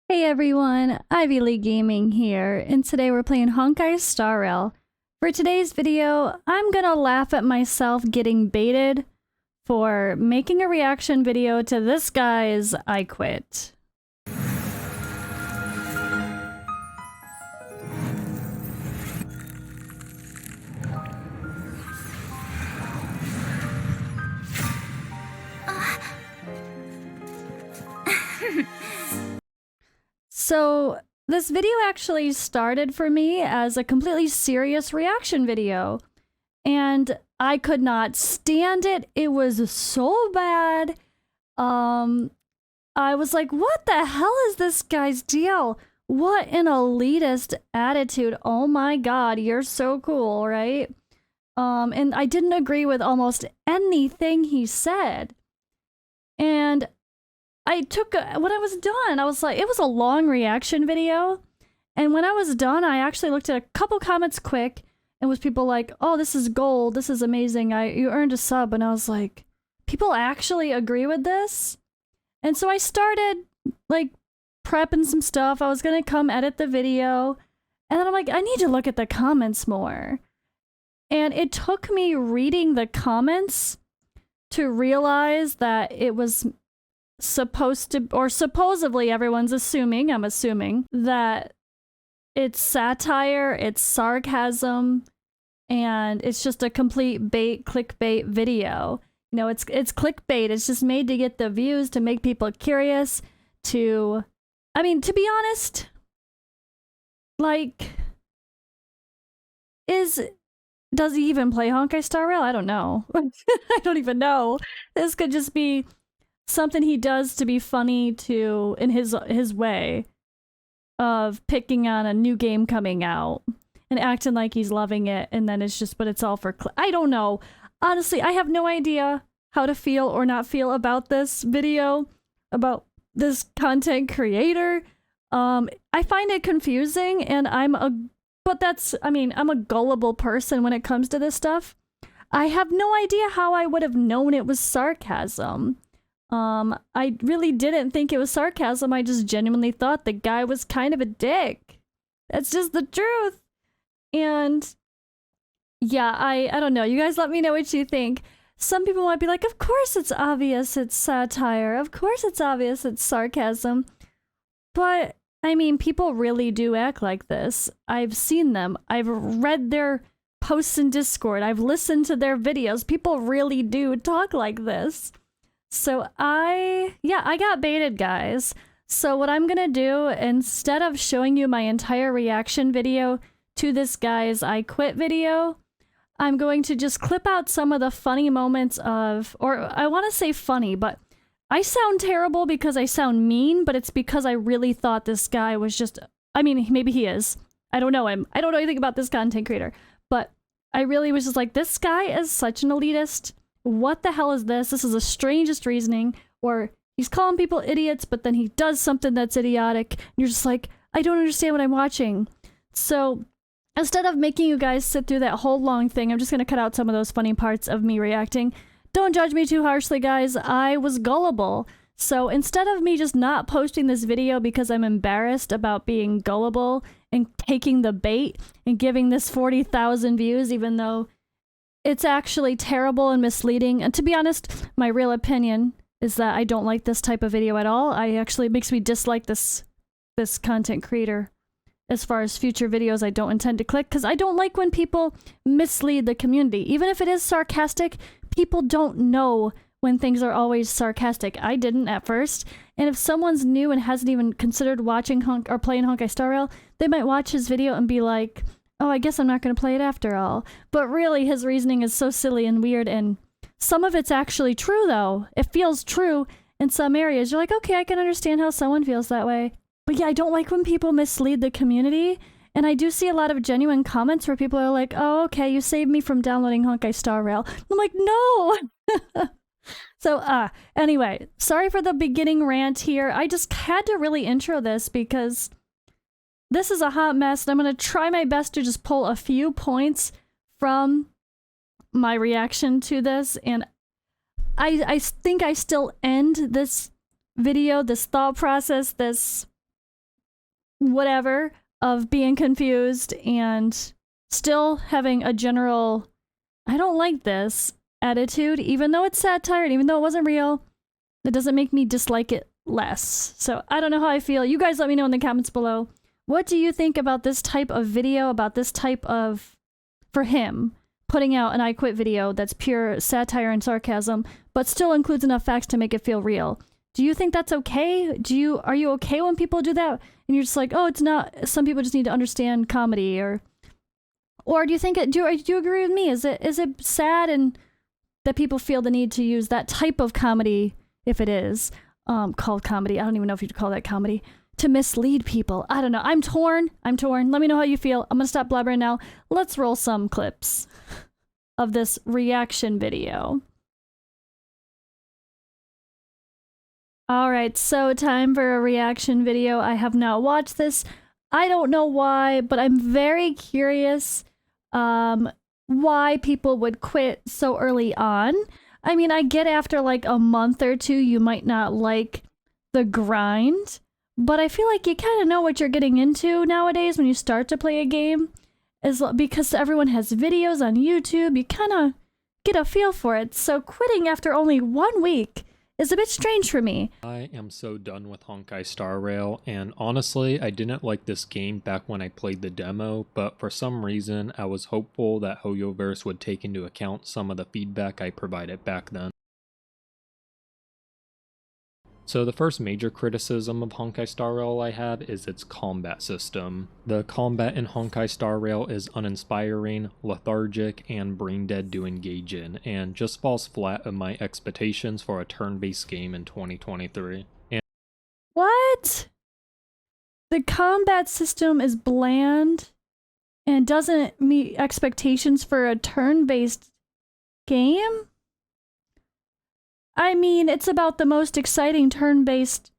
Hey everyone, IvyLeeGaming here, and today we're playing Honkai Star Rail. For today's video, I'm gonna laugh at myself getting baited for making a reaction video to this guy's I Quit. So this video actually started for me as a completely serious reaction video, and I could not stand it. It was so bad. I was like, what the hell is this guy's deal? What an elitist attitude. Oh my god, you're so cool, right? And I didn't agree with almost anything he said. And when I was done, I was like, it was a long reaction video. And when I was done, I actually looked at a couple comments quick and was people like, oh, this is gold. This is amazing. You earned a sub. And I was like, people actually agree with this? And so I started like prepping some stuff. I was going to come edit the video. And then I'm like, I need to look at the comments more. And it took me reading the comments to realize that it was supposed to, or supposedly everyone's assuming, I'm assuming, that it's satire, it's sarcasm, and it's just a complete clickbait video. You know, it's clickbait. It's just made to get the views, to make people curious, to be honest, like, does he even play Honkai Star Rail? I don't know. I don't even know. This could just be something he does to be funny in his way of picking on a new game coming out and acting like he's loving it, and then it's just, but it's all for I don't know. Honestly, I have no idea how to feel or not feel about this video, about this content creator. I find it confusing, and I'm a gullible person when it comes to this stuff. I have no idea how I would have known it was sarcasm. I really didn't think it was sarcasm. I just genuinely thought the guy was kind of a dick. That's just the truth. And yeah, I don't know. You guys let me know what you think. Some people might be like, of course it's obvious it's satire. Of course it's obvious it's sarcasm. But, I mean, people really do act like this. I've seen them. I've read their posts in Discord. I've listened to their videos. People really do talk like this. So I got baited, guys. So what I'm gonna do, instead of showing you my entire reaction video to this guy's I Quit video, I'm going to just clip out some of the funny moments of, or I want to say funny, but I sound terrible because I sound mean, but it's because I really thought this guy was just, I mean, maybe he is. I don't know him. I don't know anything about this content creator, but I really was just like, this guy is such an elitist. What the hell is this? This is the strangest reasoning. Or he's calling people idiots, but then he does something that's idiotic. And you're just like, I don't understand what I'm watching. So instead of making you guys sit through that whole long thing, I'm just going to cut out some of those funny parts of me reacting. Don't judge me too harshly, guys. I was gullible. So instead of me just not posting this video because I'm embarrassed about being gullible and taking the bait and giving this 40,000 views, even though it's actually terrible and misleading. And to be honest, my real opinion is that I don't like this type of video at all. It makes me dislike this content creator. As far as future videos, I don't intend to click because I don't like when people mislead the community. Even if it is sarcastic, people don't know when things are always sarcastic. I didn't at first. And if someone's new and hasn't even considered watching or playing Honkai Star Rail, they might watch his video and be like, oh, I guess I'm not going to play it after all. But really, his reasoning is so silly and weird, and some of it's actually true, though. It feels true in some areas. You're like, okay, I can understand how someone feels that way. But yeah, I don't like when people mislead the community, and I do see a lot of genuine comments where people are like, oh, okay, you saved me from downloading Honkai Star Rail. I'm like, no! So, anyway, sorry for the beginning rant here. I just had to really intro this because this is a hot mess, and I'm going to try my best to just pull a few points from my reaction to this, and I think I still end this video, this thought process, this whatever of being confused and still having a general, I don't like this attitude, even though it's satire, and even though it wasn't real, that doesn't make me dislike it less. So I don't know how I feel. You guys let me know in the comments below. What do you think about this type of video, about this type of, for him, putting out an I Quit video that's pure satire and sarcasm, but still includes enough facts to make it feel real? Do you think that's okay? Are you okay when people do that? And you're just like, oh, it's not, some people just need to understand comedy, or do you think do you agree with me? Is it sad and that people feel the need to use that type of comedy, if it is called comedy? I don't even know if you'd call that comedy, to mislead people. I don't know. I'm torn. Let me know how you feel. I'm gonna stop blabbering now. Let's roll some clips of this reaction video. All right, so time for a reaction video. I have not watched this. I don't know why, but I'm very curious why people would quit so early on. I mean, I get after like a month or two, you might not like the grind, but I feel like you kind of know what you're getting into nowadays when you start to play a game. Because everyone has videos on YouTube, you kind of get a feel for it. So quitting after only 1 week is a bit strange for me. I am so done with Honkai Star Rail, and honestly, I didn't like this game back when I played the demo, but for some reason, I was hopeful that Hoyoverse would take into account some of the feedback I provided back then. So the first major criticism of Honkai Star Rail I have is its combat system. The combat in Honkai Star Rail is uninspiring, lethargic, and brain dead to engage in, and just falls flat of my expectations for a turn-based game in 2023. What? The combat system is bland and doesn't meet expectations for a turn-based game? I mean, it's about the most exciting turn-based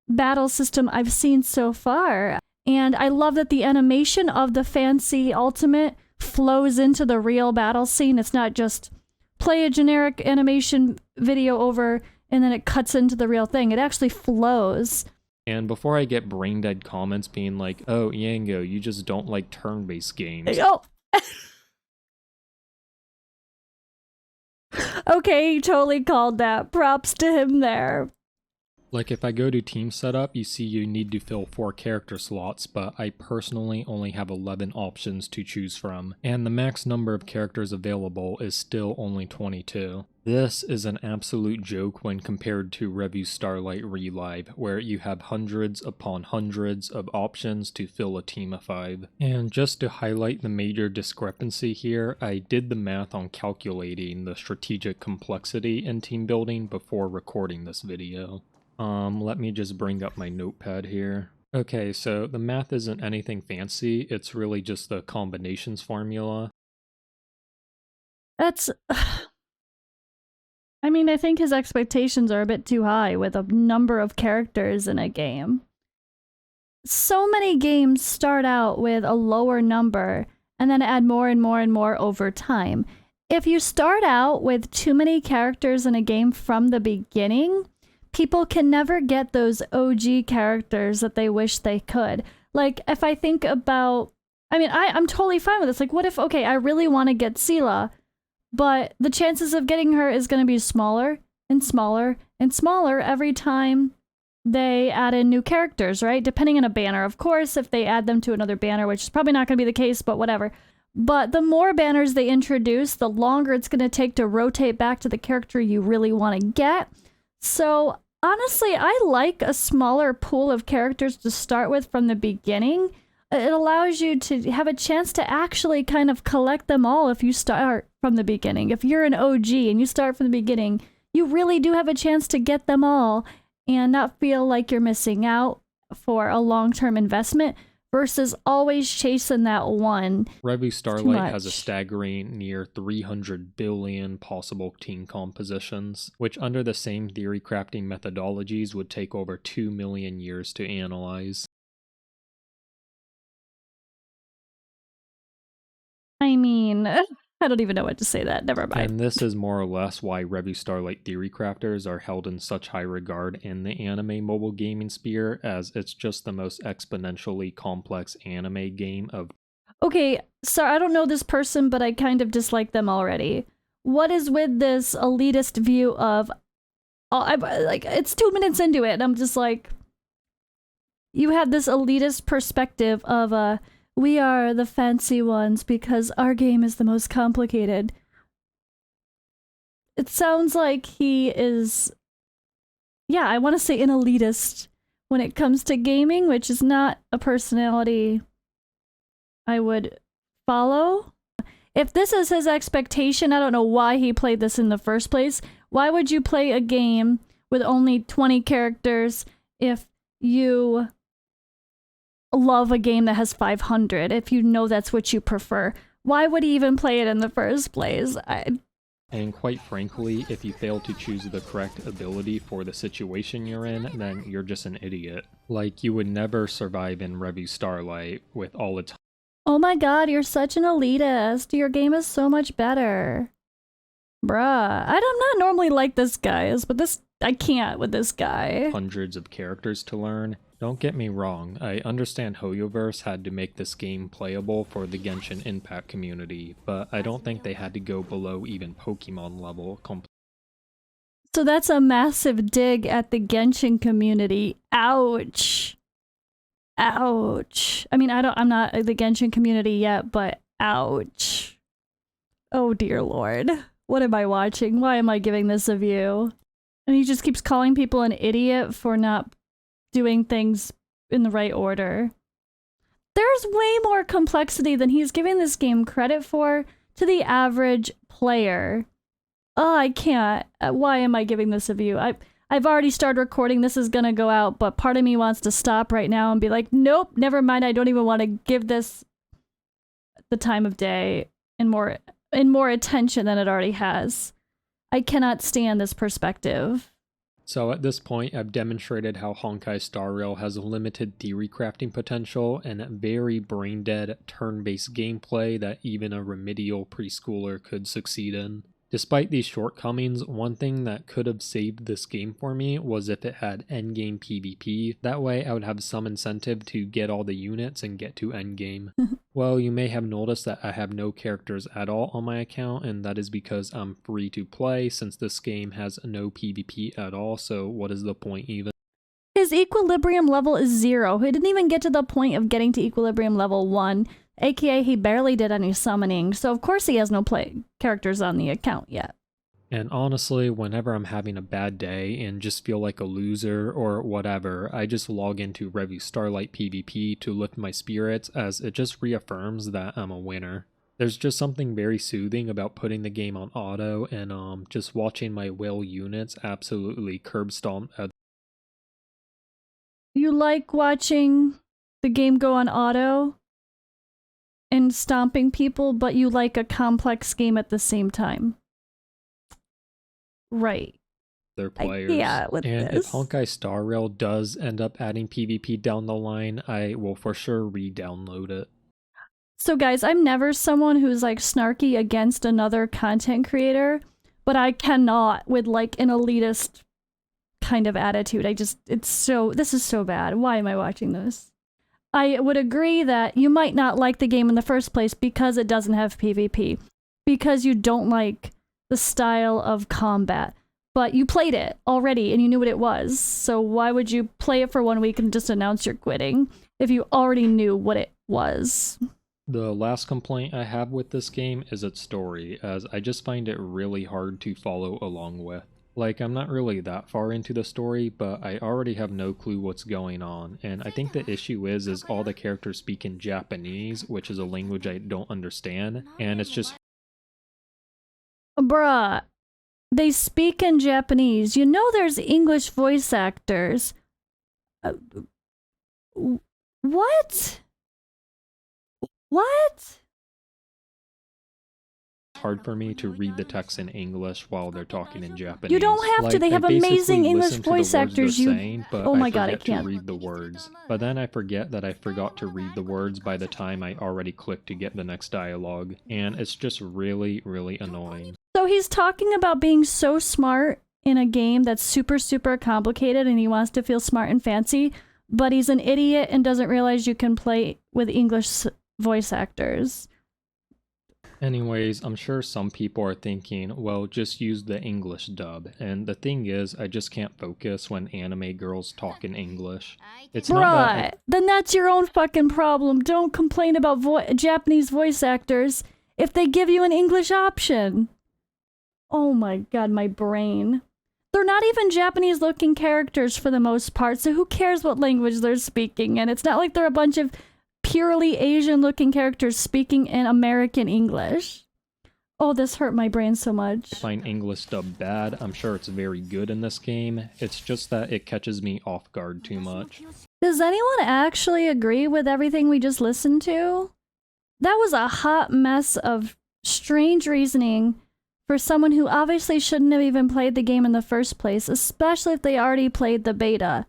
battle system I've seen so far. And I love that the animation of the fancy ultimate flows into the real battle scene. It's not just play a generic animation video over and then it cuts into the real thing. It actually flows. And before I get brain dead comments being like, oh, Yango, you just don't like turn-based games. Oh! Okay, he totally called that. Props to him there. Like if I go to team setup, you see you need to fill 4 character slots, but I personally only have 11 options to choose from, and the max number of characters available is still only 22. This is an absolute joke when compared to Revue Starlight Relive, where you have hundreds upon hundreds of options to fill a team of 5. And just to highlight the major discrepancy here, I did the math on calculating the strategic complexity in team building before recording this video. Let me just bring up my notepad here. Okay, so the math isn't anything fancy, it's really just the combinations formula. That's... I mean, I think his expectations are a bit too high with a number of characters in a game. So many games start out with a lower number and then add more and more and more over time. If you start out with too many characters in a game from the beginning, people can never get those OG characters that they wish they could. Like, if I think about... I mean, I'm totally fine with this. Like, what if, okay, I really want to get Sela, but the chances of getting her is going to be smaller and smaller and smaller every time they add in new characters, right? Depending on a banner, of course, if they add them to another banner, which is probably not going to be the case, but whatever. But the more banners they introduce, the longer it's going to take to rotate back to the character you really want to get. So honestly, I like a smaller pool of characters to start with from the beginning. It allows you to have a chance to actually kind of collect them all if you start from the beginning. If you're an OG and you start from the beginning, you really do have a chance to get them all and not feel like you're missing out for a long-term investment versus always chasing that one. Revue Starlight has a staggering near 300 billion possible team compositions, which under the same theory crafting methodologies would take over 2 million years to analyze. I mean, mean, I don't even know what to say that. Never mind. And this is more or less why Review Starlight theory crafters are held in such high regard in the anime mobile gaming sphere, as it's just the most exponentially complex anime game of. Okay, so I don't know this person, but I kind of dislike them already. What is with this elitist view of... like, it's 2 minutes into it, and I'm just like... You have this elitist perspective of, we are the fancy ones because our game is the most complicated. It sounds like he is... Yeah, I want to say an elitist when it comes to gaming, which is not a personality I would follow. If this is his expectation, I don't know why he played this in the first place. Why would you play a game with only 20 characters if you love a game that has 500, if you know that's what you prefer? Why would he even play it in the first place? And quite frankly, if you fail to choose the correct ability for the situation you're in, then you're just an idiot. Like, you would never survive in Review Starlight with all its... Oh my god, you're such an elitist. Your game is so much better. Bruh. I'm not normally like this, guys, but I can't with this guy. hundreds of characters to learn. Don't get me wrong, I understand Hoyoverse had to make this game playable for the Genshin Impact community, but I don't think they had to go below even Pokemon level. So that's a massive dig at the Genshin community. Ouch. Ouch. I mean, I'm not the Genshin community yet, but ouch. Oh dear lord. What am I watching? Why am I giving this a view? And he just keeps calling people an idiot for not doing things in the right order. There's way more complexity than he's giving this game credit for to the average player. Oh, I can't. Why am I giving this a view? I've already started recording. This is gonna go out, but part of me wants to stop right now and be like, nope, never mind. I don't even want to give this the time of day and more attention than it already has. I cannot stand this perspective. So at this point, I've demonstrated how Honkai Star Rail has limited theory crafting potential and very brain-dead turn-based gameplay that even a remedial preschooler could succeed in. Despite these shortcomings, one thing that could have saved this game for me was if it had endgame PvP. That way I would have some incentive to get all the units and get to endgame. Well, you may have noticed that I have no characters at all on my account, and that is because I'm free to play since this game has no PvP at all, so what is the point even? His equilibrium level is 0. He didn't even get to the point of getting to equilibrium level 1. AKA, he barely did any summoning, so of course he has no characters on the account yet. And honestly, whenever I'm having a bad day and just feel like a loser or whatever, I just log into Review Starlight PvP to lift my spirits, as it just reaffirms that I'm a winner. There's just something very soothing about putting the game on auto and just watching my whale units absolutely curb stomp. You like watching the game go on auto and stomping people, but you like a complex game at the same time. Right. Their players. Yeah, with and this. If Honkai Star Rail does end up adding PvP down the line, I will for sure re-download it. So guys, I'm never someone who's like snarky against another content creator, but I cannot with like an elitist kind of attitude. This is so bad. Why am I watching this? I would agree that you might not like the game in the first place because it doesn't have PvP, because you don't like the style of combat, but you played it already and you knew what it was, so why would you play it for 1 week and just announce you're quitting if you already knew what it was? The last complaint I have with this game is its story, as I just find it really hard to follow along with. Like, I'm not really that far into the story, but I already have no clue what's going on, and I think the issue is all the characters speak in Japanese, which is a language I don't understand, and it's just... Bruh, they speak in Japanese. You know there's English voice actors. What? What? hard for me to read the text in English while they're talking in Japanese. You don't have to. They have amazing English voice actors. Oh my god, I can't read the words. But then I forget that I forgot to read the words by the time I already clicked to get the next dialogue, and it's just really, really annoying. So he's talking about being so smart in a game that's super, super complicated, and he wants to feel smart and fancy, but he's an idiot and doesn't realize you can play with English voice actors. Anyways, I'm sure some people are thinking, well, just use the English dub. And the thing is, I just can't focus when anime girls talk in English. It's not that then that's your own fucking problem. Don't complain about Japanese voice actors if they give you an English option. Oh my god, my brain. They're not even Japanese looking characters for the most part, so who cares what language they're speaking? And it's not like they're a bunch of purely Asian-looking characters speaking in American English. Oh, this hurt my brain so much. I find English dub bad. I'm sure it's very good in this game. It's just that it catches me off guard too much. Does anyone actually agree with everything we just listened to? That was a hot mess of strange reasoning for someone who obviously shouldn't have even played the game in the first place, especially if they already played the beta.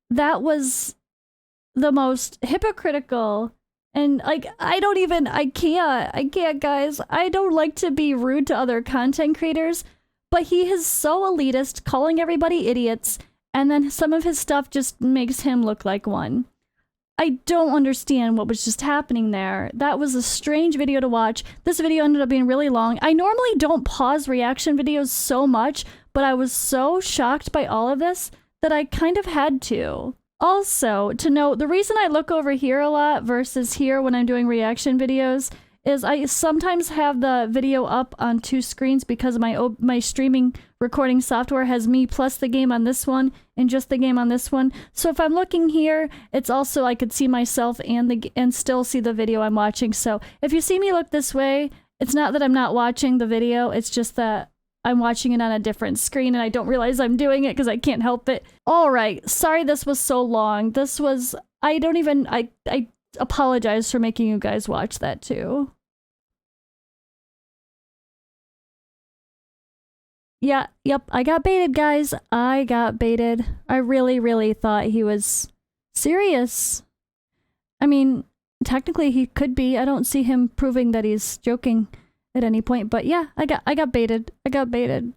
That was the most hypocritical, and like I can't guys. I don't like to be rude to other content creators, but he is so elitist, calling everybody idiots, and then some of his stuff just makes him look like one. I don't understand what was just happening there. That was a strange video to watch. This video ended up being really long. I normally don't pause reaction videos so much, but I was so shocked by all of this that I kind of had to. Also, to note, the reason I look over here a lot versus here when I'm doing reaction videos is I sometimes have the video up on 2 screens because my streaming recording software has me plus the game on this one and just the game on this one. So if I'm looking here, it's also I could see myself and still see the video I'm watching. So if you see me look this way, it's not that I'm not watching the video, it's just that I'm watching it on a different screen and I don't realize I'm doing it because I can't help it. Alright, sorry this was so long. This was... I apologize for making you guys watch that too. Yeah, yep, I got baited, guys. I got baited. I really, really thought he was serious. I mean, technically he could be. I don't see him proving that he's joking at any point, but yeah, I got baited. I got baited.